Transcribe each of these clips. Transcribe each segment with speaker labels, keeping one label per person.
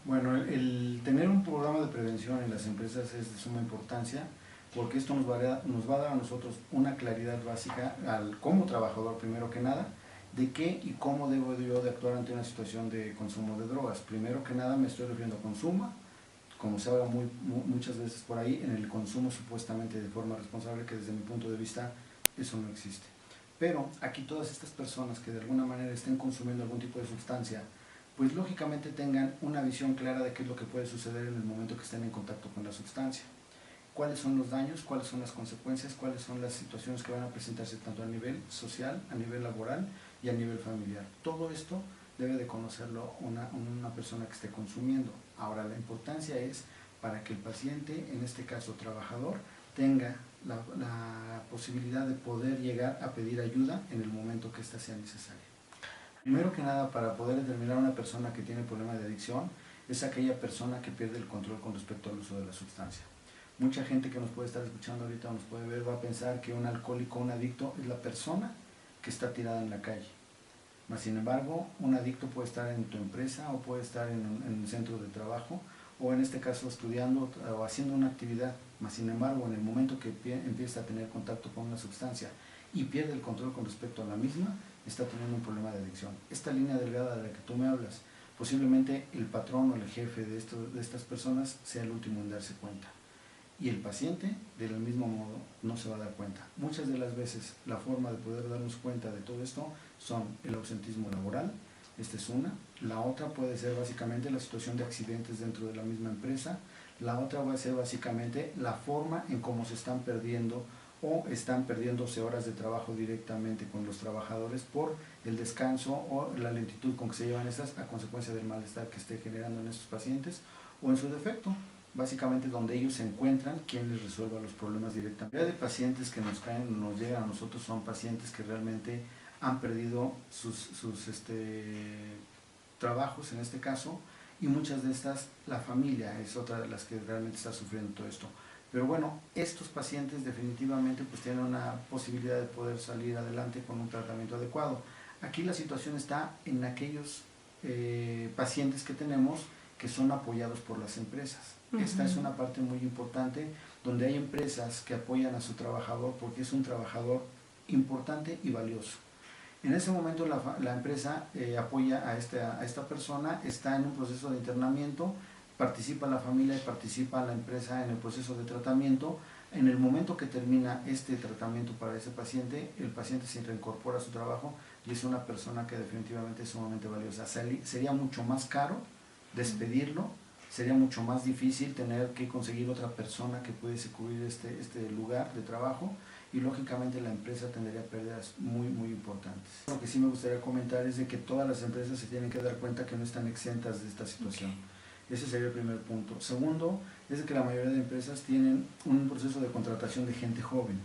Speaker 1: Bueno, el tener un programa de prevención en las empresas es de suma importancia porque esto nos va a dar a nosotros una claridad básica como trabajador, primero que nada, de qué y cómo debo yo de actuar ante una situación de consumo de drogas. Primero que nada me estoy refiriendo a consumo, como se habla muchas veces por ahí, en el consumo supuestamente de forma responsable, que desde mi punto de vista eso no existe. Pero aquí todas estas personas que de alguna manera estén consumiendo algún tipo de sustancia, pues lógicamente tengan una visión clara de qué es lo que puede suceder en el momento que estén en contacto con la sustancia. Cuáles son los daños, cuáles son las consecuencias, cuáles son las situaciones que van a presentarse tanto a nivel social, a nivel laboral y a nivel familiar. Todo esto debe de conocerlo una persona que esté consumiendo. Ahora, la importancia es para que el paciente, en este caso trabajador, tenga la posibilidad de poder llegar a pedir ayuda en el momento que ésta sea necesaria. Primero que nada, para poder determinar a una persona que tiene problema de adicción, es aquella persona que pierde el control con respecto al uso de la sustancia. Mucha gente que nos puede estar escuchando ahorita o nos puede ver va a pensar que un alcohólico o un adicto es la persona que está tirada en la calle. Mas, sin embargo, un adicto puede estar en tu empresa o puede estar en un centro de trabajo o en este caso estudiando o haciendo una actividad. Mas, sin embargo, en el momento que empieza a tener contacto con una sustancia y pierde el control con respecto a la misma, está teniendo un problema de adicción. Esta línea delgada de la que tú me hablas, posiblemente el patrón o el jefe de estas personas sea el último en darse cuenta. Y el paciente, del mismo modo, no se va a dar cuenta. Muchas de las veces la forma de poder darnos cuenta de todo esto son el ausentismo laboral, esta es una. La otra puede ser básicamente la situación de accidentes dentro de la misma empresa. La otra va a ser básicamente la forma en cómo se están perdiendo o están perdiéndose horas de trabajo directamente con los trabajadores por el descanso o la lentitud con que se llevan estas a consecuencia del malestar que esté generando en estos pacientes o en su defecto, básicamente donde ellos se encuentran, quien les resuelva los problemas directamente. La mayoría de pacientes que nos llegan a nosotros son pacientes que realmente han perdido sus trabajos en este caso, y muchas de estas, la familia es otra de las que realmente está sufriendo todo esto. Pero bueno, estos pacientes definitivamente pues tienen una posibilidad de poder salir adelante con un tratamiento adecuado. Aquí la situación está en aquellos pacientes que tenemos que son apoyados por las empresas. Esta es una parte muy importante donde hay empresas que apoyan a su trabajador porque es un trabajador importante y valioso. En ese momento la empresa apoya a esta persona, está en un proceso de internamiento, participa la familia y participa la empresa en el proceso de tratamiento. En el momento que termina este tratamiento para ese paciente, el paciente se reincorpora a su trabajo y es una persona que definitivamente es sumamente valiosa. Sería mucho más caro despedirlo, sería mucho más difícil tener que conseguir otra persona que pudiese cubrir este lugar de trabajo y lógicamente la empresa tendría pérdidas muy importantes. Lo que sí me gustaría comentar es de que todas las empresas se tienen que dar cuenta que no están exentas de esta situación. Ese sería el primer punto. Segundo, es de que la mayoría de empresas tienen un proceso de contratación de gente joven.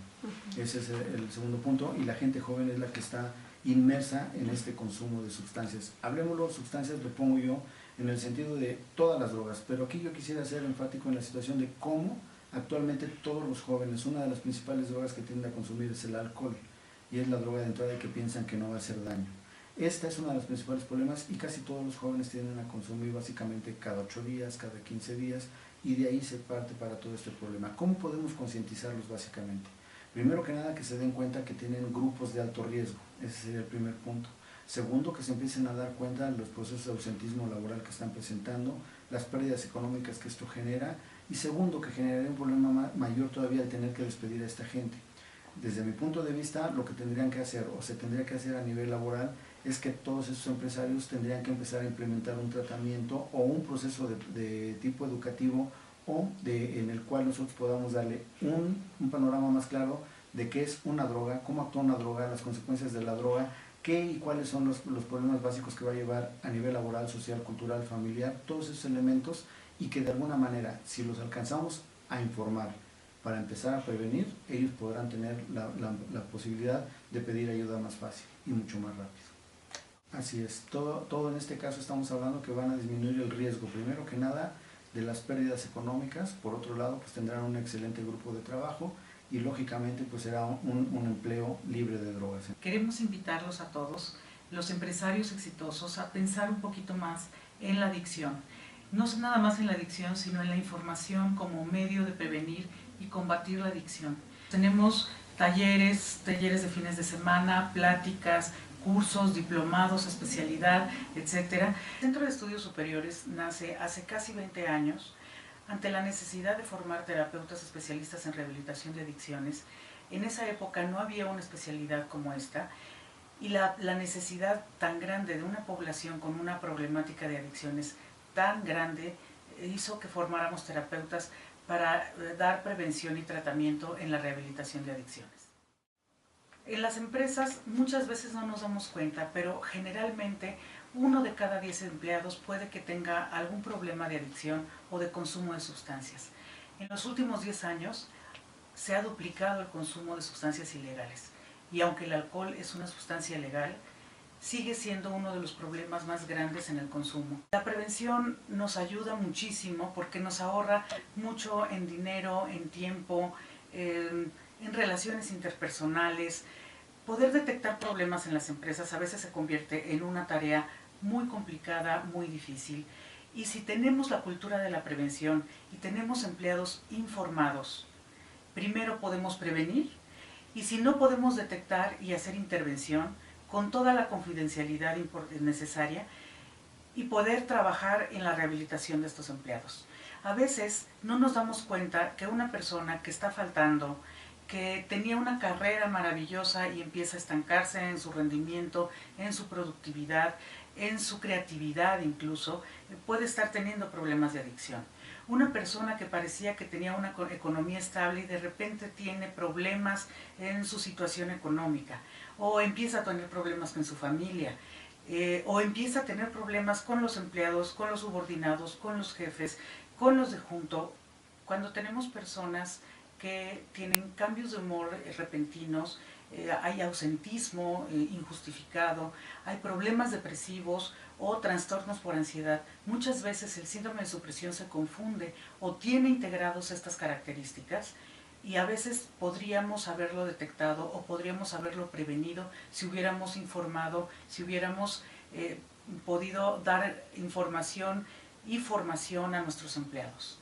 Speaker 1: Ese es el segundo punto, y la gente joven es la que está inmersa en este consumo de sustancias. Hablemoslo, sustancias lo pongo yo en el sentido de todas las drogas, pero aquí yo quisiera ser enfático en la situación de cómo actualmente todos los jóvenes, una de las principales drogas que tienden a consumir es el alcohol, y es la droga de entrada y que piensan que no va a hacer daño. Esta es uno de los principales problemas y casi todos los jóvenes tienden a consumir básicamente cada 8 días, cada 15 días, y de ahí se parte para todo este problema. ¿Cómo podemos concientizarlos básicamente? Primero que nada, que se den cuenta que tienen grupos de alto riesgo, ese sería el primer punto. Segundo, que se empiecen a dar cuenta de los procesos de ausentismo laboral que están presentando, las pérdidas económicas que esto genera, y segundo, que generaría un problema mayor todavía el tener que despedir a esta gente. Desde mi punto de vista, lo que tendrían que hacer o se tendría que hacer a nivel laboral es que todos esos empresarios tendrían que empezar a implementar un tratamiento o un proceso de tipo educativo o en el cual nosotros podamos darle un panorama más claro de qué es una droga, cómo actúa una droga, las consecuencias de la droga, qué y cuáles son los problemas básicos que va a llevar a nivel laboral, social, cultural, familiar, todos esos elementos, y que de alguna manera, si los alcanzamos a informar para empezar a prevenir, ellos podrán tener la posibilidad de pedir ayuda más fácil y mucho más rápido. Así es, todo en este caso estamos hablando que van a disminuir el riesgo, primero que nada, de las pérdidas económicas. Por otro lado, pues tendrán un excelente grupo de trabajo y lógicamente pues será un empleo libre de drogas.
Speaker 2: Queremos invitarlos a todos, los empresarios exitosos, a pensar un poquito más en la adicción. no nada más en la adicción, sino en la información como medio de prevenir y combatir la adicción. Tenemos talleres de fines de semana, pláticas, cursos, diplomados, especialidad, etc. El Centro de Estudios Superiores nace hace casi 20 años ante la necesidad de formar terapeutas especialistas en rehabilitación de adicciones. En esa época no había una especialidad como esta y la necesidad tan grande de una población con una problemática de adicciones tan grande hizo que formáramos terapeutas para dar prevención y tratamiento en la rehabilitación de adicciones. En las empresas muchas veces no nos damos cuenta, pero generalmente 1 de cada 10 empleados puede que tenga algún problema de adicción o de consumo de sustancias. En los últimos 10 años se ha duplicado el consumo de sustancias ilegales y aunque el alcohol es una sustancia legal, sigue siendo uno de los problemas más grandes en el consumo. La prevención nos ayuda muchísimo porque nos ahorra mucho en dinero, en tiempo, en relaciones interpersonales. Poder detectar problemas en las empresas a veces se convierte en una tarea muy complicada, muy difícil. Y si tenemos la cultura de la prevención y tenemos empleados informados, primero podemos prevenir, y si no podemos detectar y hacer intervención con toda la confidencialidad necesaria y poder trabajar en la rehabilitación de estos empleados. A veces no nos damos cuenta que una persona que está faltando, que tenía una carrera maravillosa y empieza a estancarse en su rendimiento, en su productividad, en su creatividad incluso, puede estar teniendo problemas de adicción. Una persona que parecía que tenía una economía estable y de repente tiene problemas en su situación económica, o empieza a tener problemas con su familia, o empieza a tener problemas con los empleados, con los subordinados, con los jefes, con los de junto. Cuando tenemos personas que tienen cambios de humor repentinos, hay ausentismo injustificado, hay problemas depresivos o trastornos por ansiedad. Muchas veces el síndrome de supresión se confunde o tiene integrados estas características y a veces podríamos haberlo detectado o podríamos haberlo prevenido si hubiéramos informado, si hubiéramos podido dar información y formación a nuestros empleados.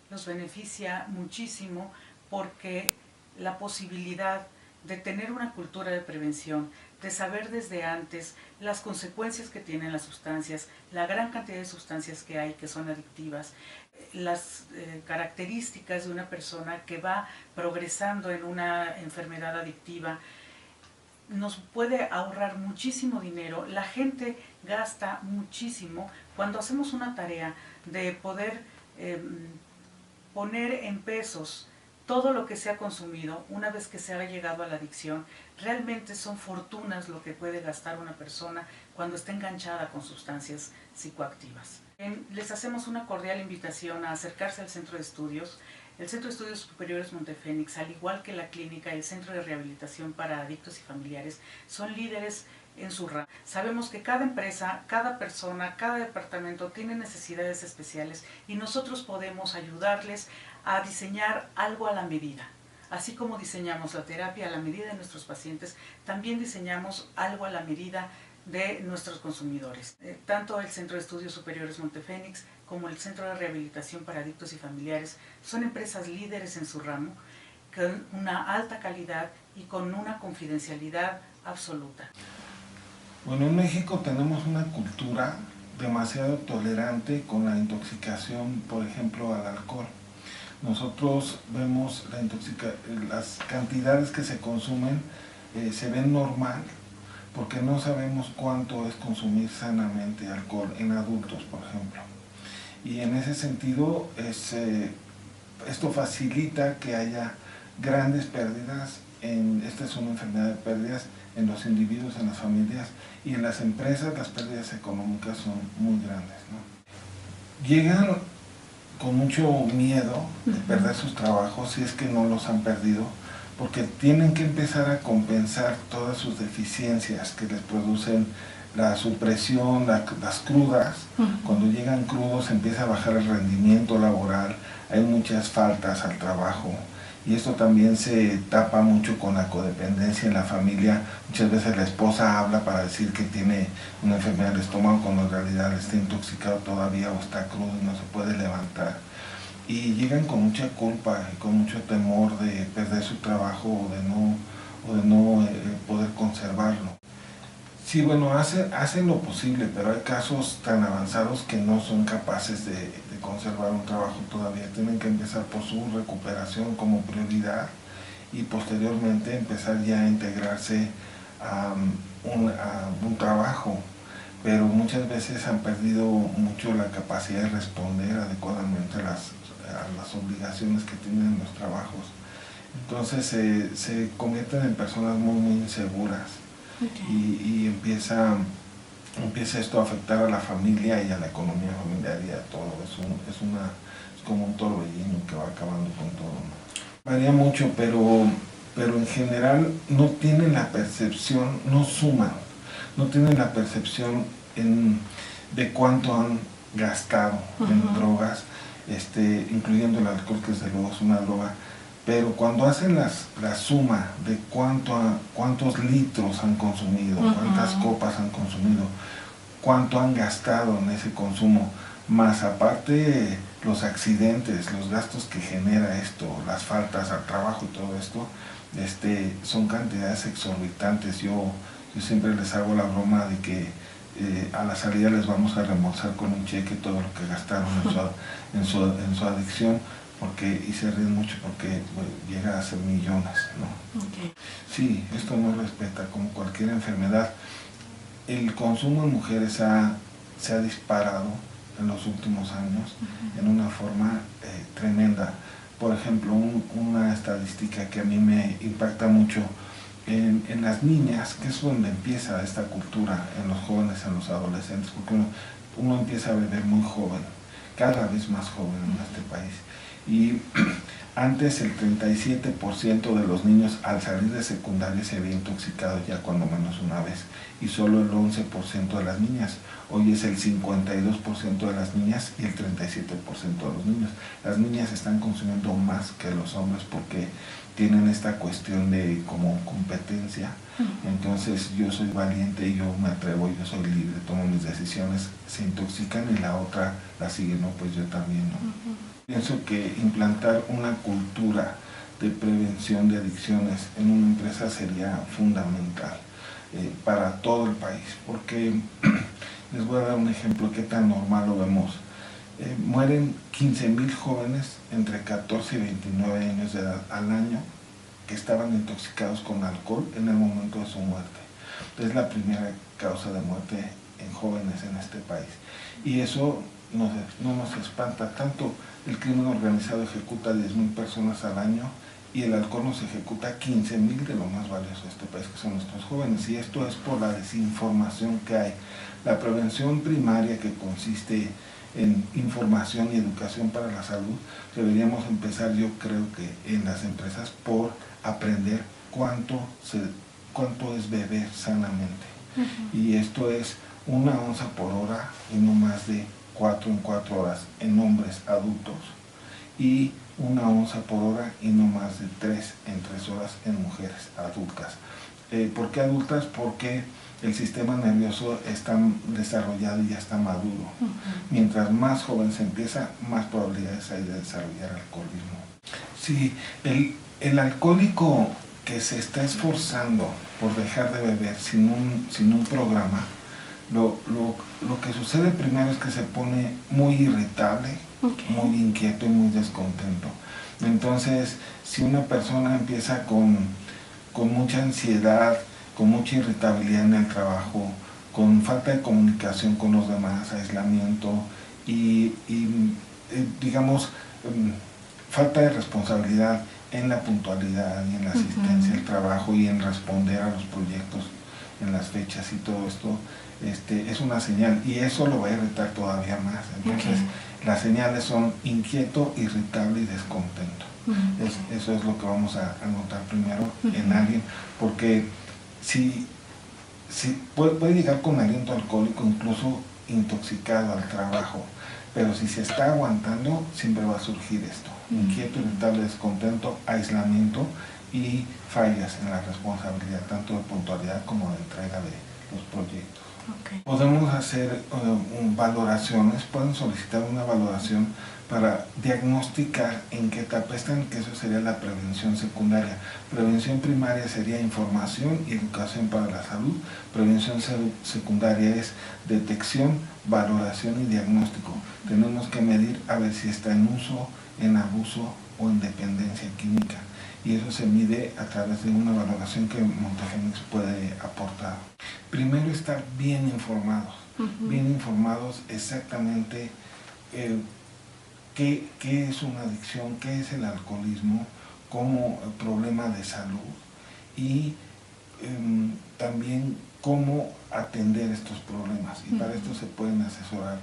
Speaker 2: Nos beneficia muchísimo porque la posibilidad de tener una cultura de prevención, de saber desde antes las consecuencias que tienen las sustancias, la gran cantidad de sustancias que hay que son adictivas, las características de una persona que va progresando en una enfermedad adictiva, nos puede ahorrar muchísimo dinero. La gente gasta muchísimo cuando hacemos una tarea de poder poner en pesos todo lo que se ha consumido una vez que se ha llegado a la adicción. Realmente son fortunas lo que puede gastar una persona cuando está enganchada con sustancias psicoactivas. Les hacemos una cordial invitación a acercarse al Centro de Estudios. El Centro de Estudios Superiores Montefénix, al igual que la clínica y el Centro de Rehabilitación para Adictos y Familiares, son líderes en su rama. Sabemos que cada empresa, cada persona, cada departamento tiene necesidades especiales y nosotros podemos ayudarles a diseñar algo a la medida. Así como diseñamos la terapia a la medida de nuestros pacientes, también diseñamos algo a la medida de nuestros consumidores. Tanto el Centro de Estudios Superiores Montefénix como el Centro de Rehabilitación para Adictos y Familiares son empresas líderes en su ramo, con una alta calidad y con una confidencialidad absoluta.
Speaker 3: Bueno, en México tenemos una cultura demasiado tolerante con la intoxicación, por ejemplo, al alcohol. Nosotros vemos las cantidades que se consumen, se ven normal, porque no sabemos cuánto es consumir sanamente alcohol en adultos, por ejemplo. Y en ese sentido, esto facilita que haya grandes pérdidas. Esta es una enfermedad de pérdidas en los individuos, en las familias y en las empresas. Las pérdidas económicas son muy grandes, ¿no? Llegan con mucho miedo de perder sus trabajos si es que no los han perdido, porque tienen que empezar a compensar todas sus deficiencias que les producen la supresión, las crudas. Cuando llegan crudos empieza a bajar el rendimiento laboral, hay muchas faltas al trabajo y esto también se tapa mucho con la codependencia en la familia. Muchas veces la esposa habla para decir que tiene una enfermedad del estómago cuando en realidad está intoxicado todavía o está crudo y no se puede levantar. Y llegan con mucha culpa y con mucho temor de perder su trabajo o de no poder conservarlo. Sí, bueno, hacen lo posible, pero hay casos tan avanzados que no son capaces de conservar un trabajo todavía. Tienen que empezar por su recuperación como prioridad y posteriormente empezar ya a integrarse a un trabajo. Pero muchas veces han perdido mucho la capacidad de responder adecuadamente a las obligaciones que tienen en los trabajos. Entonces se convierten en personas muy inseguras. Okay. Y empieza esto a afectar a la familia y a la economía familiar y a todo. Es como un torbellino que va acabando con todo, ¿no? Varía mucho, pero en general no tienen la percepción, no suman, no tienen la percepción de cuánto han gastado en drogas, incluyendo el alcohol, que desde luego es una droga. Pero cuando hacen la suma de cuántos litros han consumido, cuántas copas han consumido, cuánto han gastado en ese consumo, más aparte los accidentes, los gastos que genera esto, las faltas al trabajo y todo esto, son cantidades exorbitantes. Yo siempre les hago la broma de que a la salida les vamos a reembolsar con un cheque todo lo que gastaron en su adicción. Y se ríen mucho porque llega a ser millones, ¿no? Okay. Sí, esto no respeta, como cualquier enfermedad. El consumo en mujeres se ha disparado en los últimos años en una forma tremenda. Por ejemplo, una estadística que a mí me impacta mucho, en las niñas, que es donde empieza esta cultura, en los jóvenes, en los adolescentes, porque uno empieza a beber muy joven, cada vez más joven en este país. Y antes el 37% de los niños al salir de secundaria se había intoxicado ya cuando menos una vez, y solo el 11% de las niñas. Hoy es el 52% de las niñas y el 37% de los niños. Las niñas están consumiendo más que los hombres porque tienen esta cuestión de como competencia. Entonces yo soy valiente y yo me atrevo, yo soy libre, tomo mis decisiones, se intoxican y la otra la sigue, no, pues yo también, ¿no? Pienso que implantar una cultura de prevención de adicciones en una empresa sería fundamental para todo el país, porque les voy a dar un ejemplo que tan normal lo vemos. Mueren 15,000 jóvenes entre 14 y 29 años de edad al año que estaban intoxicados con alcohol en el momento de su muerte. Es la primera causa de muerte en jóvenes en este país. Y eso no nos espanta tanto. El crimen organizado ejecuta 10,000 personas al año y el alcohol nos ejecuta 15,000 de lo más valioso de este país, que son nuestros jóvenes. Y esto es por la desinformación que hay. La prevención primaria, que consiste en información y educación para la salud, deberíamos empezar, yo creo que en las empresas, por aprender cuánto es beber sanamente. Y esto es 1 onza por hora y no más de 4 en 4 horas en hombres adultos, y 1 onza por hora y no más de 3 en 3 horas en mujeres adultas. ¿Por qué adultas? Porque el sistema nervioso está desarrollado y ya está maduro. Mientras más joven se empieza, más probabilidades hay de desarrollar alcoholismo. Sí, el alcohólico que se está esforzando por dejar de beber sin un programa, lo que sucede primero es que se pone muy irritable, muy inquieto y muy descontento. Entonces, si una persona empieza con mucha ansiedad, con mucha irritabilidad en el trabajo, con falta de comunicación con los demás, aislamiento y digamos, falta de responsabilidad en la puntualidad y en la asistencia al trabajo y en responder a los proyectos en las fechas y todo esto, es una señal, y eso lo va a irritar todavía más. Entonces, las señales son inquieto, irritable y descontento. Eso es lo que vamos a notar primero en alguien, porque si puede llegar con aliento alcohólico, incluso intoxicado al trabajo, pero si se está aguantando, siempre va a surgir esto. inquieto, irritable, descontento, aislamiento y fallas en la responsabilidad, tanto de puntualidad como de entrega de los proyectos.
Speaker 4: Okay.
Speaker 3: Podemos hacer valoraciones, pueden solicitar una valoración para diagnosticar en qué etapa están, que eso sería la prevención secundaria. Prevención primaria sería información y educación para la salud. Prevención secundaria es detección, valoración y diagnóstico. Tenemos que medir a ver si está en uso, en abuso o en dependencia química. Y eso se mide a través de una valoración que Montefénix puede aportar. Primero, estar bien informados exactamente qué es una adicción, qué es el alcoholismo como problema de salud y también cómo atender estos problemas. Y para esto se pueden asesorar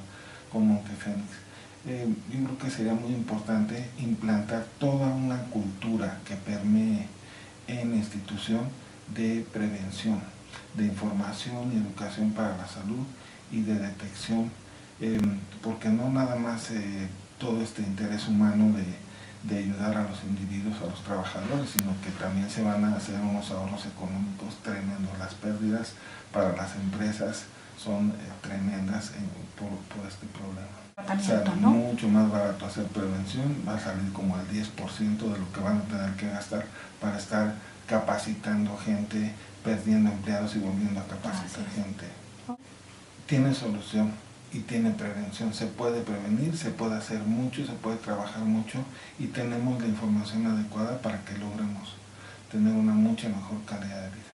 Speaker 3: con Montefénix. Yo creo que sería muy importante implantar toda una cultura que permee en la institución de prevención, de información y educación para la salud y de detección, porque no nada más todo este interés humano de ayudar a los individuos, a los trabajadores, sino que también se van a hacer unos ahorros económicos tremendos. Las pérdidas para las empresas son tremendas por este problema.
Speaker 4: Tratamiento,
Speaker 3: o sea,
Speaker 4: ¿no?
Speaker 3: Mucho más barato hacer prevención, va a salir como el 10% de lo que van a tener que gastar para estar capacitando gente, perdiendo empleados y volviendo a capacitar gente. Tiene solución y tiene prevención, se puede prevenir, se puede hacer mucho, se puede trabajar mucho y tenemos la información adecuada para que logremos tener una mucha mejor calidad de vida.